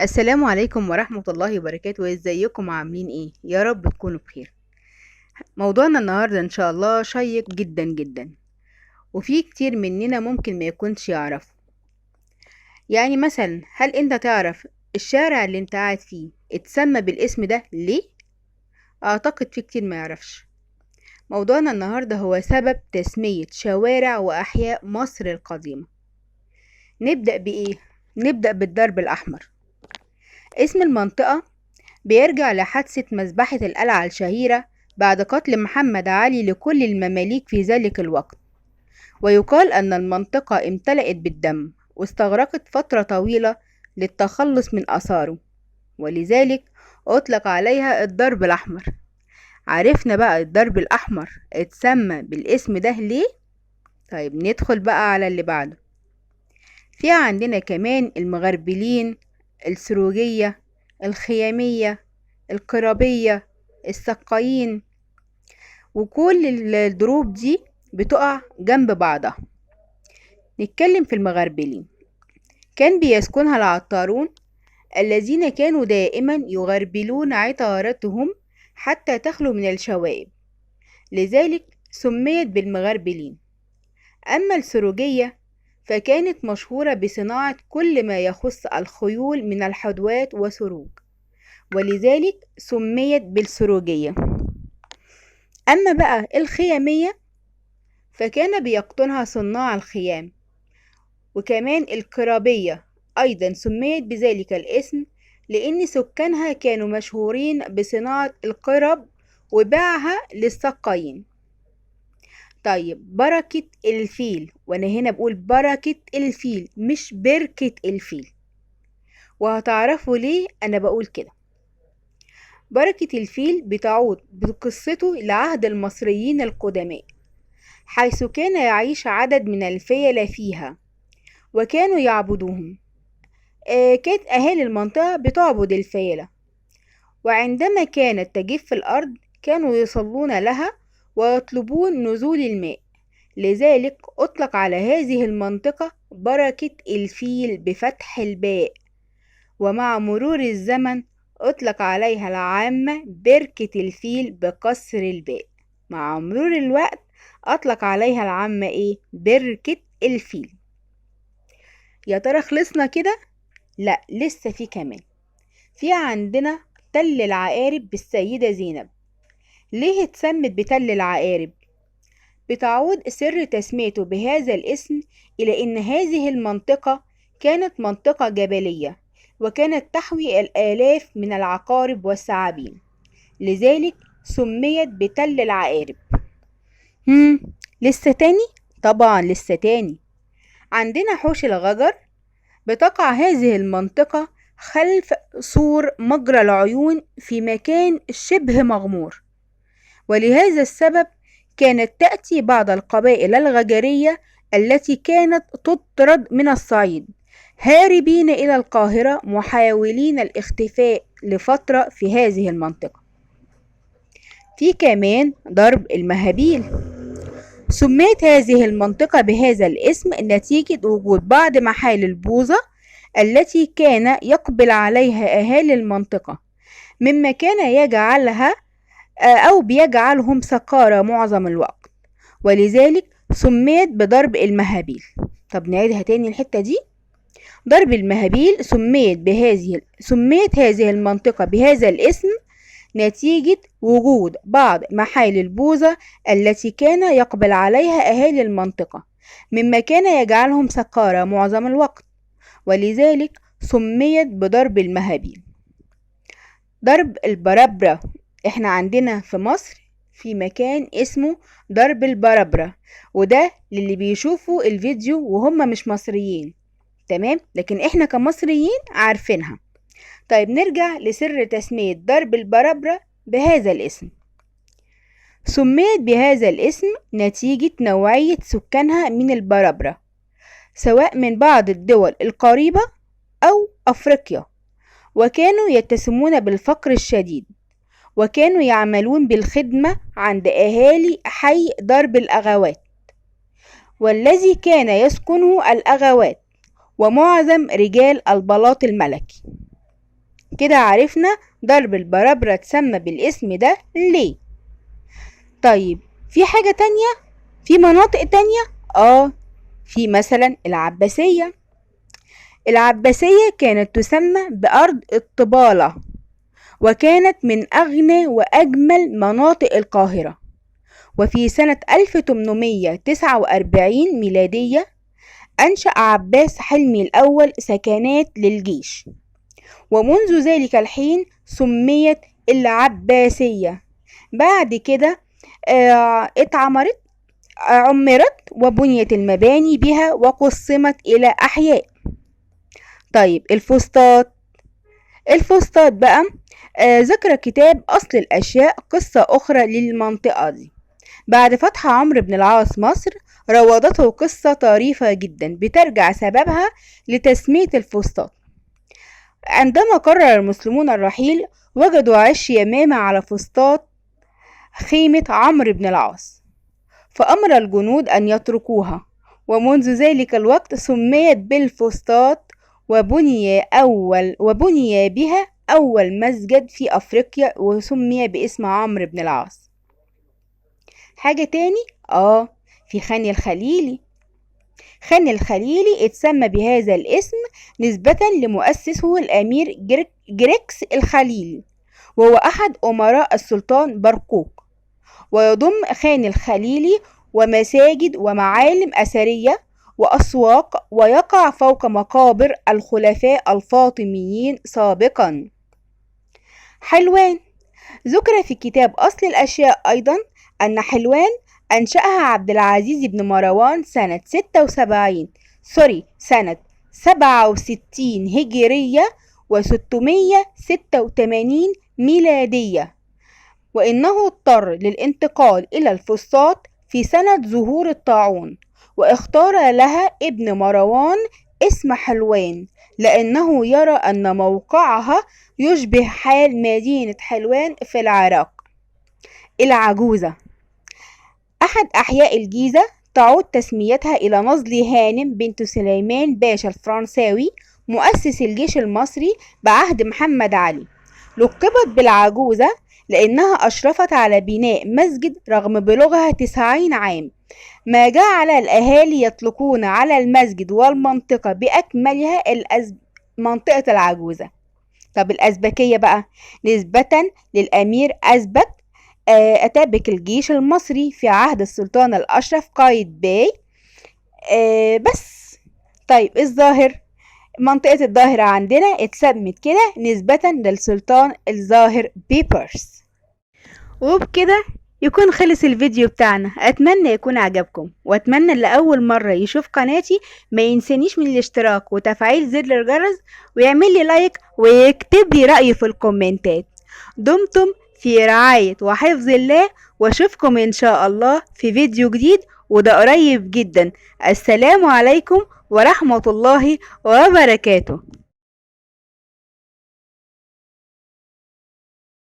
السلام عليكم ورحمة الله وبركاته. ازيكم عاملين ايه؟ يا رب تكونوا بخير. موضوعنا النهاردة ان شاء الله شيق جدا جدا، وفي كتير مننا ممكن ما يكونش يعرف. يعني مثلا، هل انت تعرف الشارع اللي انت قاعد فيه اتسمى بالاسم ده ليه؟ اعتقد في كتير ما يعرفش. موضوعنا النهاردة هو سبب تسمية شوارع واحياء مصر القديمة. نبدأ بايه؟ نبدأ بالدرب الاحمر. اسم المنطقة بيرجع لحادثة مذبحة القلعة الشهيرة بعد قتل محمد علي لكل المماليك في ذلك الوقت، ويقال أن المنطقة امتلأت بالدم واستغرقت فترة طويلة للتخلص من آثاره، ولذلك أطلق عليها الدرب الأحمر. عرفنا بقى الدرب الأحمر اتسمى بالاسم ده ليه؟ طيب ندخل بقى على اللي بعده. في عندنا كمان المغربلين، السروجية، الخيامية، القرابية، السقايين، وكل الدروب دي بتقع جنب بعضها. نتكلم في المغربلين. كان بيسكنها العطارون الذين كانوا دائما يغربلون عطارتهم حتى تخلو من الشوائب، لذلك سميت بالمغربلين. أما السروجية فكانت مشهورة بصناعة كل ما يخص الخيول من الحدوات وسروج، ولذلك سميت بالسروجية. أما بقى الخيامية فكان بيقطنها صناع الخيام، وكمان القرابية أيضا سميت بذلك الاسم لأن سكانها كانوا مشهورين بصناعة القرب وبيعها للسقايين. طيب بركة الفيل، وأنا هنا بقول بركة الفيل مش بركة الفيل، وهتعرفوا ليه أنا بقول كده. بركة الفيل بتعود بقصته لعهد المصريين القدماء، حيث كان يعيش عدد من الفيلة فيها وكانوا يعبدوهم. كانت أهالي المنطقة بتعبد الفيلة، وعندما كانت تجف الأرض كانوا يصلون لها ويطلبون نزول الماء، لذلك أطلق على هذه المنطقة بركة الفيل بفتح الباء. ومع مرور الزمن أطلق عليها العامة بركة الفيل بكسر الباء. مع مرور الوقت أطلق عليها العامة إيه؟ بركة الفيل. يا ترى خلصنا كده؟ لا، لسه في كمان. في عندنا تل العقارب بالسيدة زينب. ليه اتسمت بتل العقارب؟ بتعود سر تسميته بهذا الاسم إلى أن هذه المنطقة كانت منطقة جبلية، وكانت تحوي الآلاف من العقارب والثعابين، لذلك سميت بتل العقارب. لسه تاني؟ طبعا لسه تاني. عندنا حوش الغجر. بتقع هذه المنطقة خلف سور مجرى العيون في مكان شبه مغمور، ولهذا السبب كانت تأتي بعض القبائل الغجرية التي كانت تطرد من الصعيد هاربين إلى القاهرة محاولين الاختفاء لفترة في هذه المنطقة. في كمان ضرب المهابيل. سميت هذه المنطقة بهذا الاسم نتيجة وجود بعض محال البوظة التي كان يقبل عليها أهالي المنطقة، مما كان يجعلها أو بيجعلهم سكارى معظم الوقت، ولذلك سميت بضرب المهابيل. طب نعيدها تاني الحتة دي. ضرب المهابيل سميت هذه المنطقة بهذا الاسم نتيجة وجود بعض محال البوظة التي كان يقبل عليها أهالي المنطقة، مما كان يجعلهم سكارى معظم الوقت، ولذلك سميت بضرب المهابيل. ضرب البربرة. احنا عندنا في مصر في مكان اسمه ضرب البربرة، وده للي بيشوفوا الفيديو وهم مش مصريين، تمام؟ لكن احنا كمصريين عارفينها. طيب نرجع لسر تسمية ضرب البربرة بهذا الاسم. سميت بهذا الاسم نتيجة نوعية سكانها من البربرة، سواء من بعض الدول القريبة أو أفريقيا، وكانوا يتسمون بالفقر الشديد، وكانوا يعملون بالخدمة عند أهالي حي ضرب الأغوات، والذي كان يسكنه الأغوات ومعظم رجال البلاط الملكي. كده عرفنا ضرب البرابرة اتسمى بالاسم ده ليه. طيب في حاجة تانية، في مناطق تانية؟ في مثلا العباسية. العباسية كانت تسمى بأرض الطبالة، وكانت من أغنى وأجمل مناطق القاهرة. وفي سنة 1849 ميلادية أنشأ عباس حلمي الأول سكنات للجيش، ومنذ ذلك الحين سميت العباسية. بعد كده عمرت وبنيت المباني بها وقسمت إلى أحياء. طيب الفسطاط بقى ذكر كتاب أصل الأشياء قصة أخرى للمنطقة دي. بعد فتح عمرو بن العاص مصر روضته قصة طريفة جدا بترجع سببها لتسمية الفسطاط. عندما قرر المسلمون الرحيل وجدوا عش يمامة على فسطاط خيمة عمرو بن العاص، فأمر الجنود أن يتركوها، ومنذ ذلك الوقت سميت بالفسطاط، وبني بها أول مسجد في أفريقيا وسمي باسم عمرو بن العاص. حاجة تاني في خان الخليلي. خان الخليلي اتسمى بهذا الاسم نسبة لمؤسسه الأمير جريكس الخليلي، وهو أحد أمراء السلطان برقوق. ويضم خان الخليلي ومساجد ومعالم أثرية وأسواق، ويقع فوق مقابر الخلفاء الفاطميين سابقا. حلوان ذكر في كتاب أصل الأشياء أيضا أن حلوان أنشأها عبد العزيز بن مروان سنة 67 هجرية و686 ميلادية، وإنه اضطر للانتقال إلى الفسطاط في سنة ظهور الطاعون، واختار لها ابن مروان اسم حلوان لأنه يرى أن موقعها يشبه حال مدينة حلوان في العراق. العجوزة أحد أحياء الجيزة، تعود تسميتها إلى نزل هانم بنت سليمان باشا الفرنساوي مؤسس الجيش المصري بعهد محمد علي. لقبت بالعجوزة لأنها أشرفت على بناء مسجد رغم بلوغها 90 عام، ما جعل الأهالي يطلقون على المسجد والمنطقة بأكملها منطقة العجوزة. طب الأزبكية بقى نسبة للأمير أزبك أتابك الجيش المصري في عهد السلطان الأشرف قايد باي. بس طيب الظاهر، منطقة الظاهرة عندنا اتسمت كده نسبة للسلطان الظاهر بيبرس. وبكده يكون خلص الفيديو بتاعنا. اتمنى يكون عجبكم، واتمنى اللي اول مرة يشوف قناتي ما ينسانيش من الاشتراك وتفعيل زر الجرس، ويعمل لي لايك ويكتب لي رأيه في الكومنتات. دمتم في رعاية وحفظ الله، واشوفكم ان شاء الله في فيديو جديد، وده قريب جدا. السلام عليكم ورحمة الله وبركاته.